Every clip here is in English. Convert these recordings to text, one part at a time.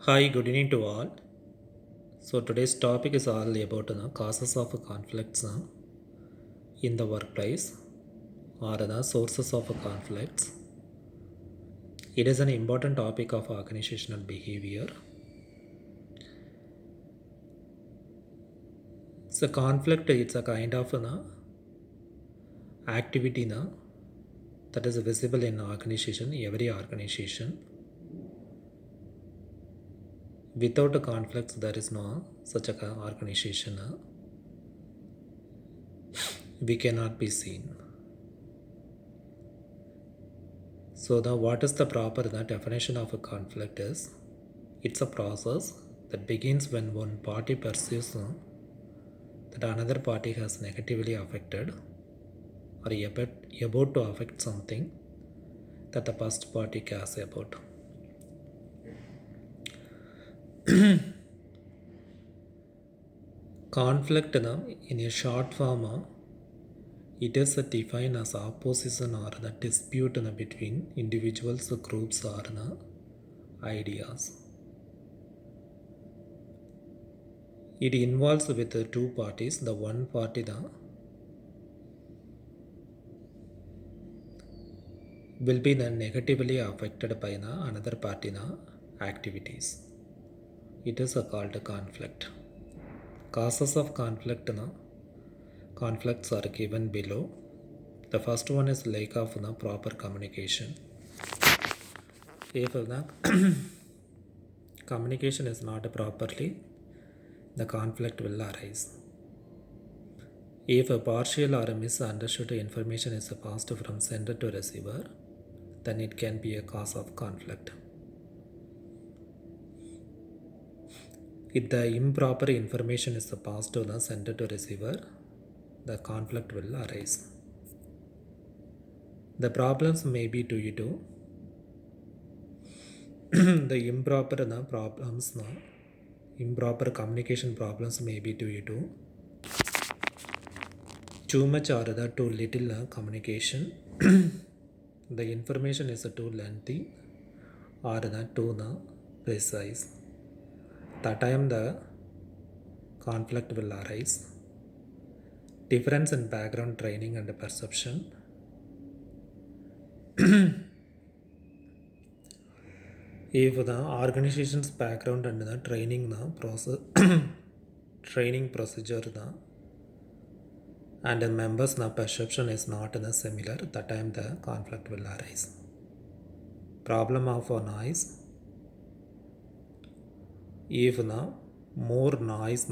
Hi, good evening to all. So today's topic is all about causes of conflicts in the workplace or the sources of conflicts. It is an important topic of organizational behavior. So conflict it's a kind of activity that is visible in organization, every organization. Without a conflict, there is no such a organization. We cannot be seen. So the what is the proper the definition of a conflict is it's a process that begins when one party perceives that another party has negatively affected or about to affect something that the first party cares about. Conflict in a short form it is defined as opposition or the dispute between individuals, groups or ideas. It involves with the two parties. The one party will be then negatively affected by the another party activities. It is called a conflict. Causes of conflicts are given below. The first one is lack of proper communication. If the communication is not properly, the conflict will arise. If a partial or a misunderstood information is passed from sender to receiver, then it can be a cause of conflict. If the improper information is passed to the sender to receiver, the conflict will arise. The problems may be due to the improper communication problems may be due to too much or too little communication. The information is too lengthy or too precise. That time the conflict will arise. Difference in background training and perception. If the organization's background and the training process training procedure and the members perception is not similar, that time the conflict will arise. Problem of noise. If more noise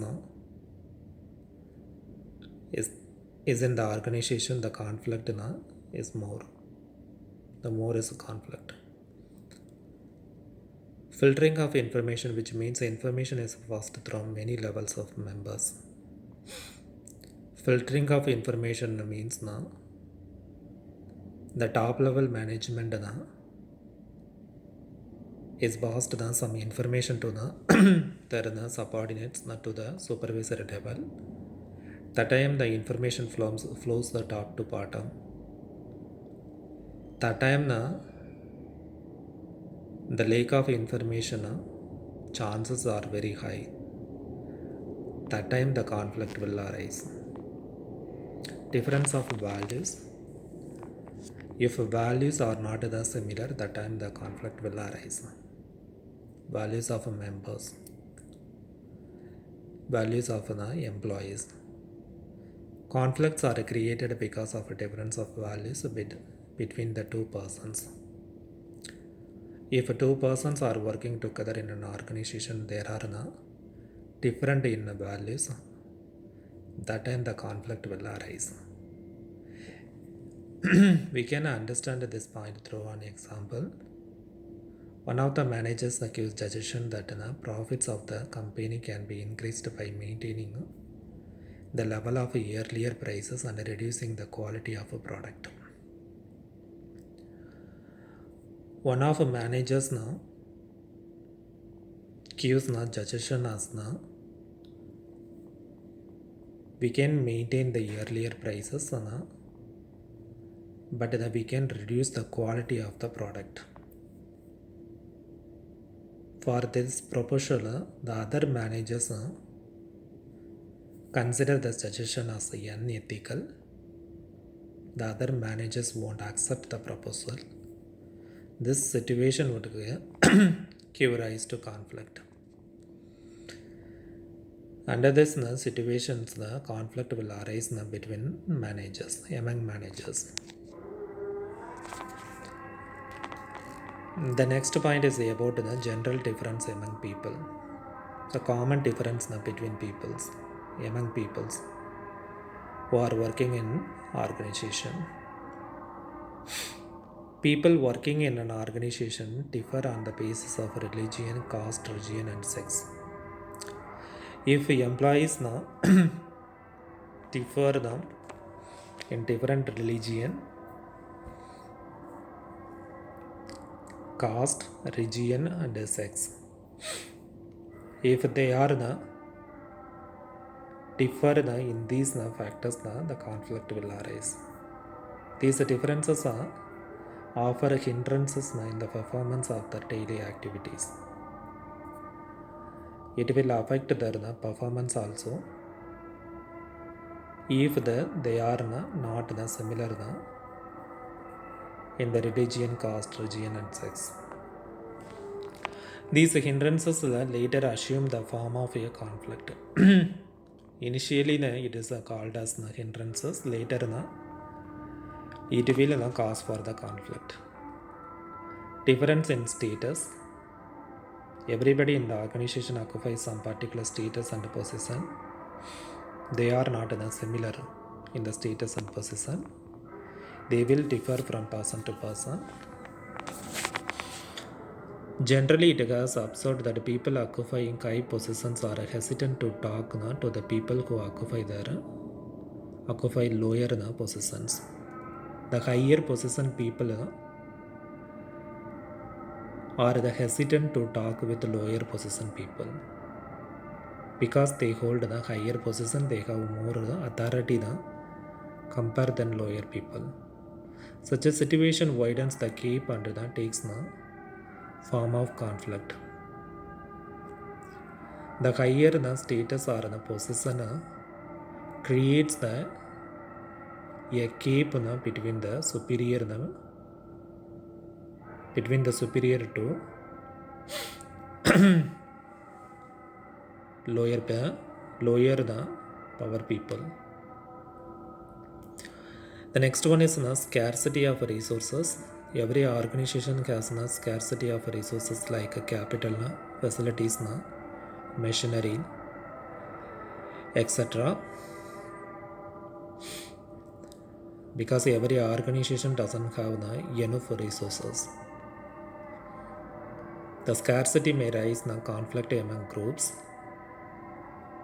is in the organization, the conflict is more. The more is a conflict. Filtering of information, which means information is passed through many levels of members. Filtering of information means the top level management is passed some information to their subordinates to the supervisory level. That time the information flows the top to bottom. That time the lack of information chances are very high. That time the conflict will arise. Difference of values. If values are not similar, that time the conflict will arise. Values of members, values of the employees. Conflicts are created because of a difference of values between the two persons. If two persons are working together in an organization, there are different in values. That time the conflict will arise. We can understand this point through an example. One of the managers accused suggestion that the profits of the company can be increased by maintaining the level of earlier prices and reducing the quality of a product. One of the managers accused suggestion as we can maintain the earlier prices but we can reduce the quality of the product. For this proposal, the other managers consider the suggestion as unethical. The other managers won't accept the proposal. This situation would give rise to conflict. Under this situations, the conflict will arise between managers, among managers. The next point is about the general difference among people. The common difference between peoples, among peoples who are working in organization. People working in an organization differ on the basis of religion, caste, region, and sex. If employees differ in different religion, caste, region, and sex, if they are differ in these factors, the conflict will arise. These differences offer hindrances in the performance of the daily activities. It will affect their performance also if they are not similar in the religion, caste, region, and sex. These hindrances later assume the form of a conflict. Initially it is called as hindrances, later it will cause for the conflict. Difference in status. Everybody in the organization occupies some particular status and position. They are not similar in the status and position. They will differ from person to person. Generally, it has observed that people occupying high positions are hesitant to talk to the people who occupy lower positions. The higher position people are hesitant to talk with lower position people. Because they hold the higher position, they have more authority compared than lower people. Such a situation widens the gap and takes the form of conflict. The higher the status or the position creates a gap between the superior to lower the power people. The next one is scarcity of resources. Every organization has scarcity of resources like capital, facilities, machinery, etc. Because every organization doesn't have enough resources. The scarcity may raise conflict among groups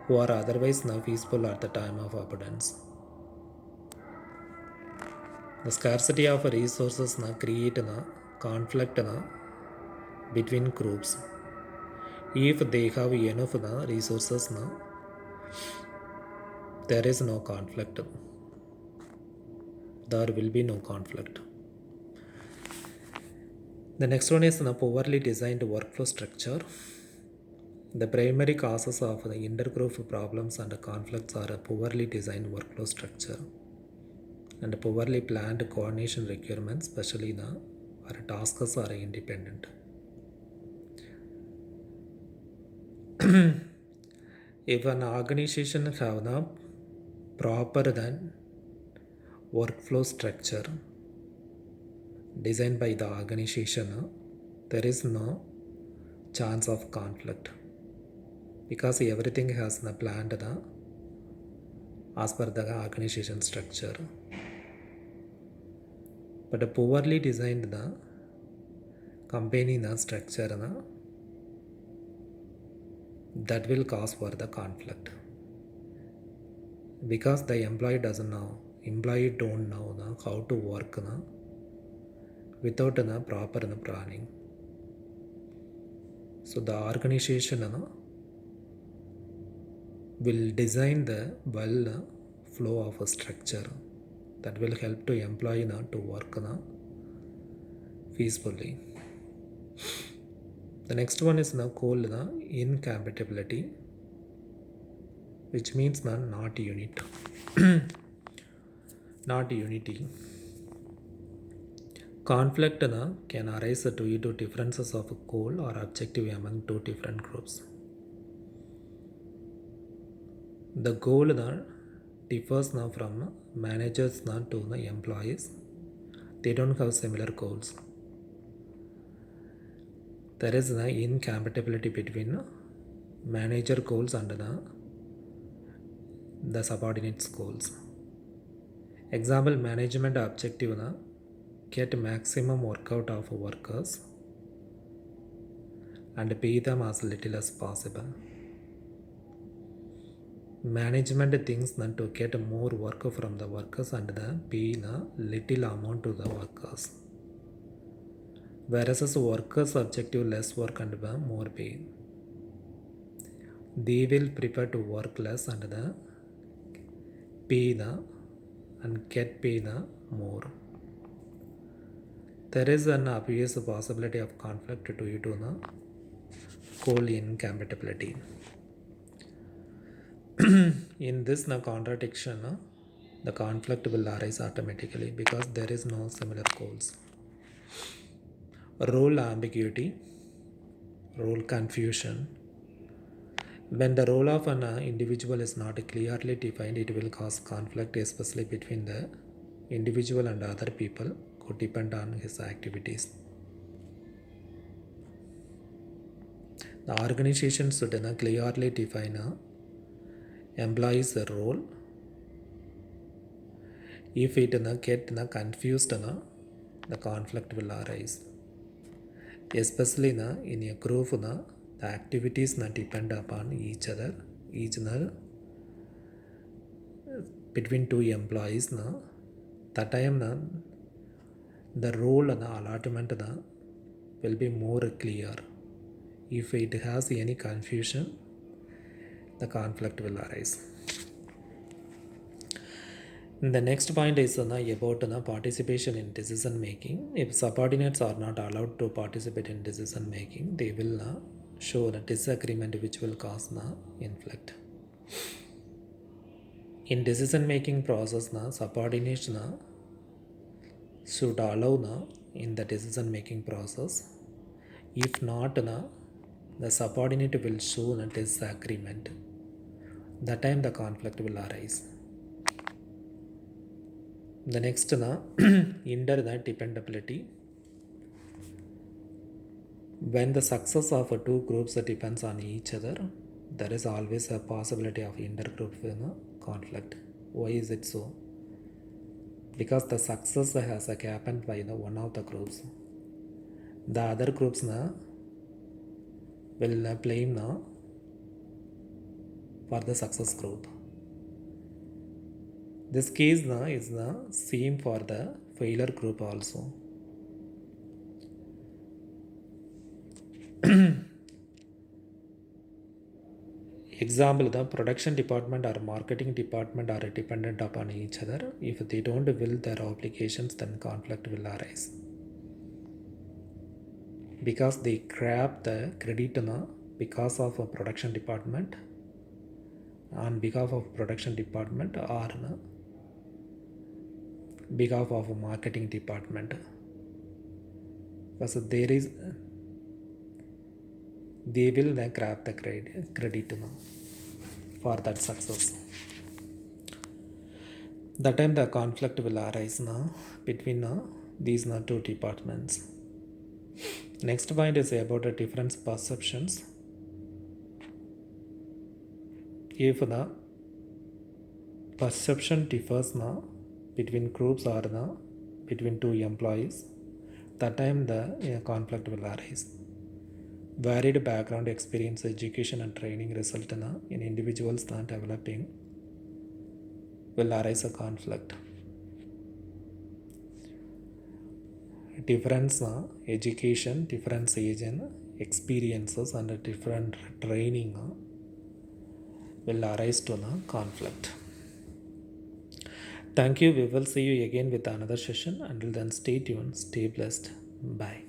who are otherwise peaceful at the time of abundance. The scarcity of resources create conflict between groups. If they have enough resources, there is no conflict. There will be no conflict. The next one is poorly designed workflow structure. The primary causes of the intergroup problems and conflicts are a poorly designed workflow structure and poorly planned coordination requirements, especially where tasks are independent. If an organization have the proper workflow structure designed by the organization, there is no chance of conflict because everything has planned as per the organization structure. But a poorly designed company structure that will cause for the conflict because the employee don't know how to work without proper planning. So the organization will design the flow of a structure that will help to employee to work peacefully. The next one is now called the incompatibility, which means the not unit, not unity. Conflict can arise due to differences of goal or objective among two different groups. The goal differs now from managers to the employees. They don't have similar goals. There is the incompatibility between manager goals and the subordinates goals. Example, management objective get maximum workout of workers and pay them as little as possible. Management thinks that to get more work from the workers and pay the little amount to the workers. Whereas workers objective less work and more pay. They will prefer to work less and pay and get paid more. There is an obvious possibility of conflict due to the goal incompatibility. In this contradiction, the conflict will arise automatically because there is no similar goals. Role ambiguity, role confusion. When the role of an individual is not clearly defined, it will cause conflict, especially between the individual and other people who depend on his activities. The organization should clearly define employees' role. If it get confused, the conflict will arise. Especially in a group, the activities depend upon each other between two employees. That time the role and the allotment will be more clear. If it has any confusion, the conflict will arise. The next point is about participation in decision making. If subordinates are not allowed to participate in decision making, they will show the disagreement which will cause conflict. In decision making process, subordinates should allow in the decision making process. If not, the subordinate will show a disagreement. That time the conflict will arise. The next hinder the dependability. When the success of two groups depends on each other, there is always a possibility of intergroup conflict. Why is it so? Because the success has happened by one of the groups. The other groups will blame for the success group. This case is the same for the failure group also. Example, the production department or marketing department are dependent upon each other. If they don't fulfill their obligations, then conflict will arise. Because they grab the credit because of a production department, on behalf of production department or behalf of a marketing department. Because they will grab the credit for that success. That time the conflict will arise between these two departments. Next point is about the different perceptions. If the perception differs between groups or between two employees, that time the conflict will arise. Varied background, experience, education and training result in individuals developing will arise a conflict. Difference education, difference age and experiences and different training will arise to conflict. Thank you. We will see you again with another session. Until then, stay tuned, stay blessed. Bye.